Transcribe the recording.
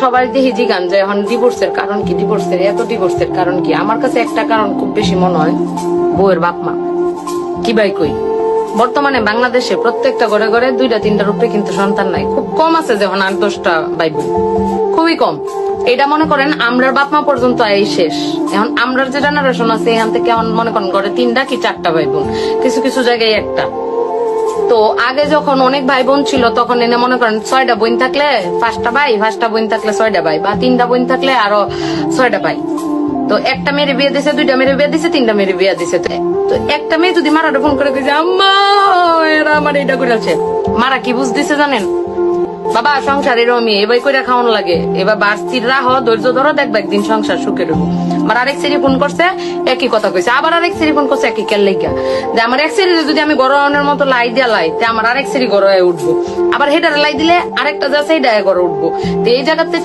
সবাই দেখি জিগান যে এখন ডিভোর্সের কারণ কি, ডিভোর্সের কারণ কি। আমার কাছে একটা কারণ খুব বেশি মনে হয়, বউয়ের বাপ মা। কি ভাই কই, বর্তমানে বাংলাদেশে প্রত্যেকটা ঘরে ঘরে 2-3টার উপরে কিন্তু সন্তান নাই। খুব কম আছে যখন 8-10টা ভাই বোন, খুবই কম। এটা মনে করেন আমরার বাপ মা পর্যন্ত এই শেষ। এখন আমরার যে জেনারেশন আছে এখান থেকে এখন মনে করেন ঘরে 3টা কি 4টা ভাই বোন, কিছু কিছু জায়গায় একটা। তো আগে যখন অনেক ভাই বোন ছিল তখন এনে মনে করেন 6টা বোন থাকলে 5টা ভাই, 5টা বোন থাকলে 6টা ভাই, বা 3টা বোন থাকলে আরো 6টা ভাই। তো একটা মেয়ের বিয়ে দিছে, 2টা মেয়ের বিয়ে দিছে, 3টা মেয়ের বিয়ে দিছে। তো একটা মেয়ে যদি মারাটা ফোন করে যে আম্মা এরা আমার এটা করেছে, মারা কি বুঝ দিছে জানেন? বাবা সংসার এরমই, এবার করে খাওয়ান লাগে, এবার বাড়তির রাহ ধৈর্য ধরো, দেখবে একদিন সংসার সুখে দেবো। আমার আরেক সেরি ফোন করছে একই কথা কইছে, আবার আরেক সেরি ফোন করছে একই কেল লেগা যে আমার এক সেরি যদি আমি গরমের মতো লাই দিয়া লাই তে আমার আরেক সেরি গড়ে উঠবো, আবার হেটারে লাই দিলে আরেকটা যাচ্ছে এই ডায়ে গড়ে উঠবো। তো এই জায়গাতে